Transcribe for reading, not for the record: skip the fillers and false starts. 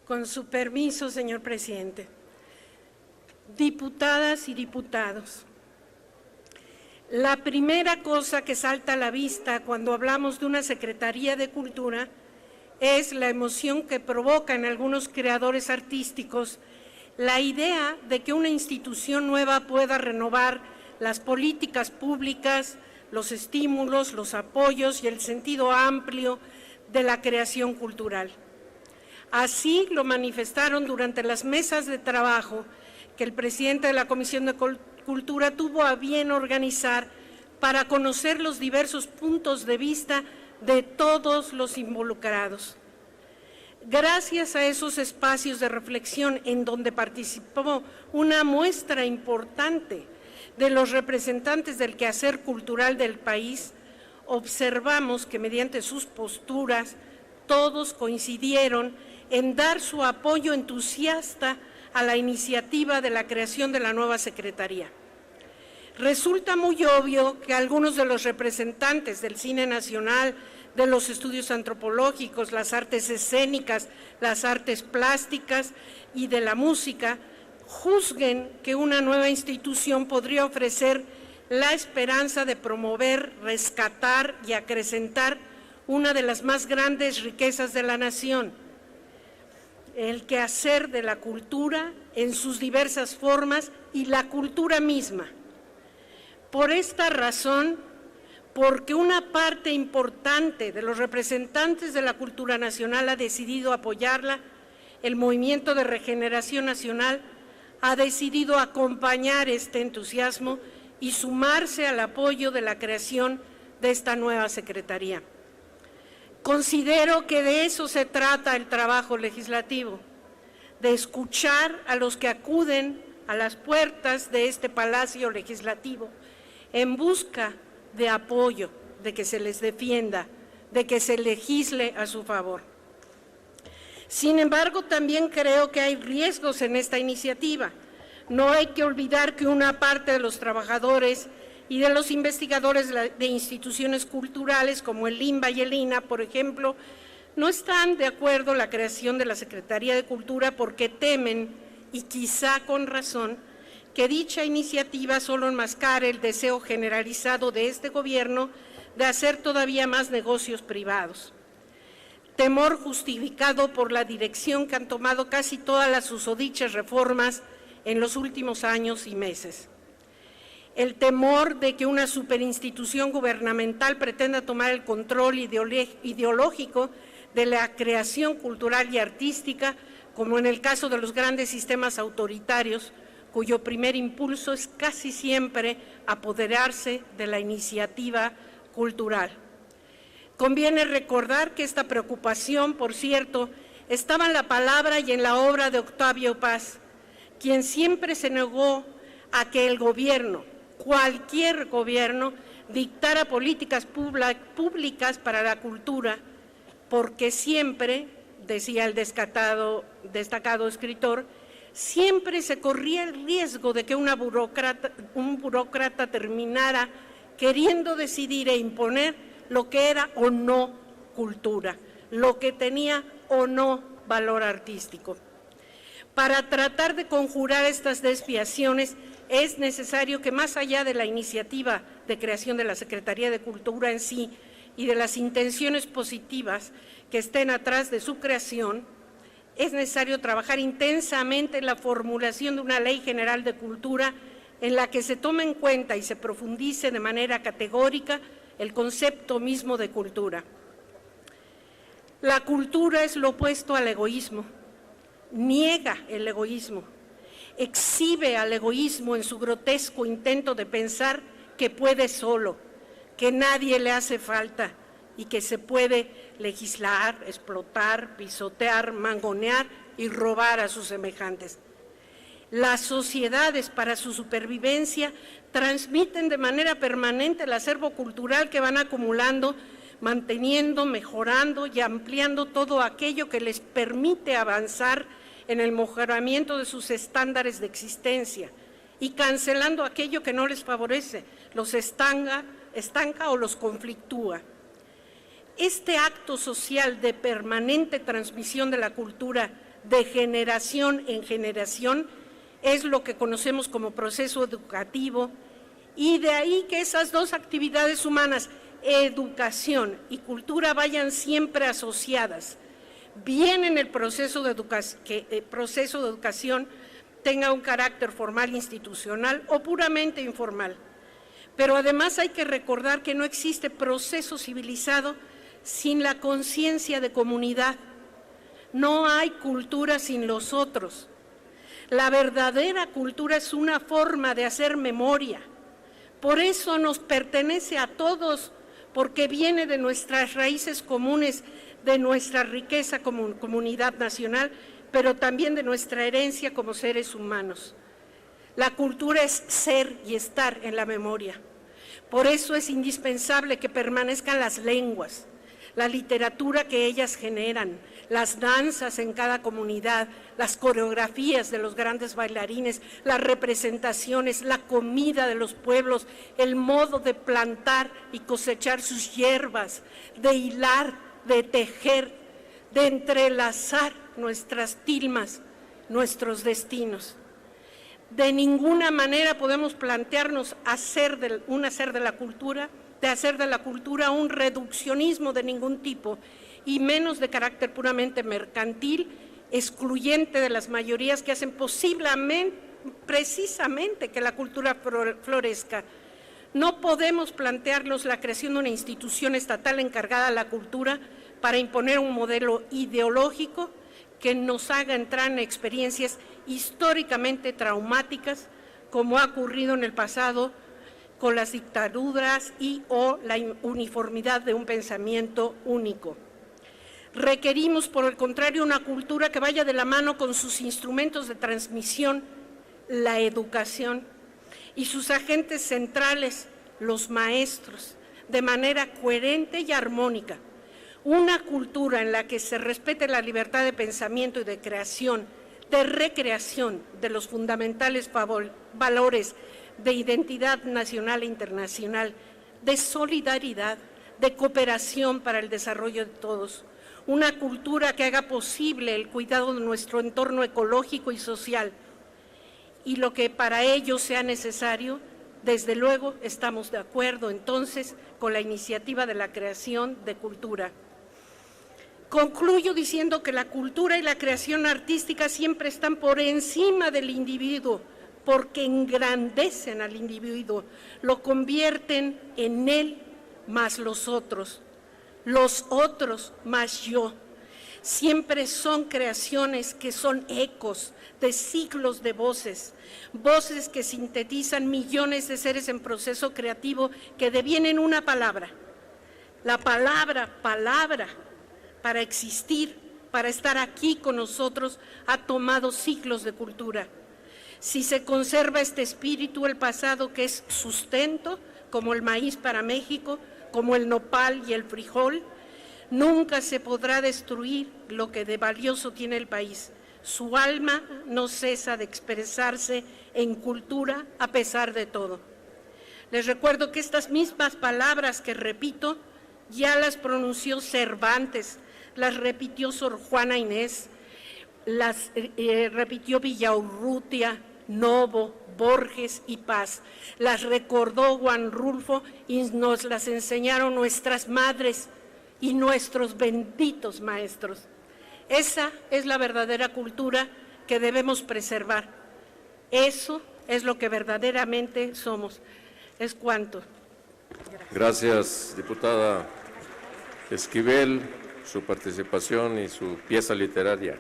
Con su permiso, señor presidente. Diputadas y diputados, la primera cosa que salta a la vista cuando hablamos de una Secretaría de Cultura es la emoción que provoca en algunos creadores artísticos la idea de que una institución nueva pueda renovar las políticas públicas, los estímulos, los apoyos y el sentido amplio de la creación cultural. Así lo manifestaron durante las mesas de trabajo que el presidente de la Comisión de Cultura tuvo a bien organizar para conocer los diversos puntos de vista de todos los involucrados. Gracias a esos espacios de reflexión en donde participó una muestra importante de los representantes del quehacer cultural del país, observamos que mediante sus posturas todos coincidieron en dar su apoyo entusiasta a la iniciativa de la creación de la nueva Secretaría. Resulta muy obvio que algunos de los representantes del cine nacional, de los estudios antropológicos, las artes escénicas, las artes plásticas y de la música, juzguen que una nueva institución podría ofrecer la esperanza de promover, rescatar y acrecentar una de las más grandes riquezas de la nación, el quehacer de la cultura en sus diversas formas y la cultura misma. Por esta razón, porque una parte importante de los representantes de la cultura nacional ha decidido apoyarla, el Movimiento de Regeneración Nacional ha decidido acompañar este entusiasmo y sumarse al apoyo de la creación de esta nueva Secretaría. Considero que de eso se trata el trabajo legislativo, de escuchar a los que acuden a las puertas de este Palacio Legislativo en busca de apoyo, de que se les defienda, de que se legisle a su favor. Sin embargo, también creo que hay riesgos en esta iniciativa. No hay que olvidar que una parte de los trabajadores y de los investigadores de instituciones culturales como el INBA y el INA, por ejemplo, no están de acuerdo en la creación de la Secretaría de Cultura porque temen, y quizá con razón, que dicha iniciativa solo enmascare el deseo generalizado de este gobierno de hacer todavía más negocios privados. Temor justificado por la dirección que han tomado casi todas las susodichas reformas en los últimos años y meses. El temor de que una superinstitución gubernamental pretenda tomar el control ideológico de la creación cultural y artística, como en el caso de los grandes sistemas autoritarios, cuyo primer impulso es casi siempre apoderarse de la iniciativa cultural. Conviene recordar que esta preocupación, por cierto, estaba en la palabra y en la obra de Octavio Paz, quien siempre se negó a que el gobierno, cualquier gobierno, dictara políticas públicas para la cultura, porque siempre, decía el destacado escritor, siempre se corría el riesgo de que un burócrata terminara queriendo decidir e imponer lo que era o no cultura, lo que tenía o no valor artístico. Para tratar de conjurar estas desviaciones es necesario que, más allá de la iniciativa de creación de la Secretaría de Cultura en sí y de las intenciones positivas que estén atrás de su creación, es necesario trabajar intensamente en la formulación de una ley general de cultura en la que se tome en cuenta y se profundice de manera categórica el concepto mismo de cultura. La cultura es lo opuesto al egoísmo, niega el egoísmo, exhibe al egoísmo en su grotesco intento de pensar que puede solo, que nadie le hace falta y que se puede legislar, explotar, pisotear, mangonear y robar a sus semejantes. Las sociedades, para su supervivencia, transmiten de manera permanente el acervo cultural que van acumulando, manteniendo, mejorando y ampliando todo aquello que les permite avanzar en el mejoramiento de sus estándares de existencia y cancelando aquello que no les favorece, los estanca o los conflictúa. Este acto social de permanente transmisión de la cultura de generación en generación, es lo que conocemos como proceso educativo, y de ahí que esas dos actividades humanas, educación y cultura, vayan siempre asociadas. Bien en el proceso de educación tenga un carácter formal institucional o puramente informal. Pero además hay que recordar que no existe proceso civilizado sin la conciencia de comunidad. No hay cultura sin los otros. La verdadera cultura es una forma de hacer memoria. Por eso nos pertenece a todos, porque viene de nuestras raíces comunes, de nuestra riqueza como comunidad nacional, pero también de nuestra herencia como seres humanos. La cultura es ser y estar en la memoria. Por eso es indispensable que permanezcan las lenguas, la literatura que ellas generan, las danzas en cada comunidad, las coreografías de los grandes bailarines, las representaciones, la comida de los pueblos, el modo de plantar y cosechar sus hierbas, de hilar, de tejer, de entrelazar nuestras tilmas, nuestros destinos. De ninguna manera podemos plantearnos hacer de la cultura un reduccionismo de ningún tipo, y menos de carácter puramente mercantil, excluyente de las mayorías que hacen precisamente que la cultura florezca. No podemos plantearnos la creación de una institución estatal encargada de la cultura para imponer un modelo ideológico que nos haga entrar en experiencias históricamente traumáticas, como ha ocurrido en el pasado con las dictaduras o la uniformidad de un pensamiento único. Requerimos, por el contrario, una cultura que vaya de la mano con sus instrumentos de transmisión, la educación, y sus agentes centrales, los maestros, de manera coherente y armónica. Una cultura en la que se respete la libertad de pensamiento y de creación, de recreación de los fundamentales valores de identidad nacional e internacional, de solidaridad, de cooperación para el desarrollo de todos. Una cultura que haga posible el cuidado de nuestro entorno ecológico y social, y lo que para ello sea necesario. Desde luego estamos de acuerdo entonces con la iniciativa de la creación de cultura. Concluyo diciendo que la cultura y la creación artística siempre están por encima del individuo, porque engrandecen al individuo, lo convierten en él más los otros más yo. Siempre son creaciones que son ecos de siglos de voces, voces que sintetizan millones de seres en proceso creativo que devienen una palabra. La palabra, para existir, para estar aquí con nosotros, ha tomado siglos de cultura. Si se conserva este espíritu, el pasado que es sustento, como el maíz para México, como el nopal y el frijol, nunca se podrá destruir lo que de valioso tiene el país. Su alma no cesa de expresarse en cultura a pesar de todo. Les recuerdo que estas mismas palabras que repito ya las pronunció Cervantes, las repitió Sor Juana Inés, las repitió Villaurrutia, Novo, Borges y Paz, las recordó Juan Rulfo y nos las enseñaron nuestras madres y nuestros benditos maestros. Esa es la verdadera cultura que debemos preservar. Eso es lo que verdaderamente somos. Es cuanto. Gracias, diputada Esquivel, su participación y su pieza literaria.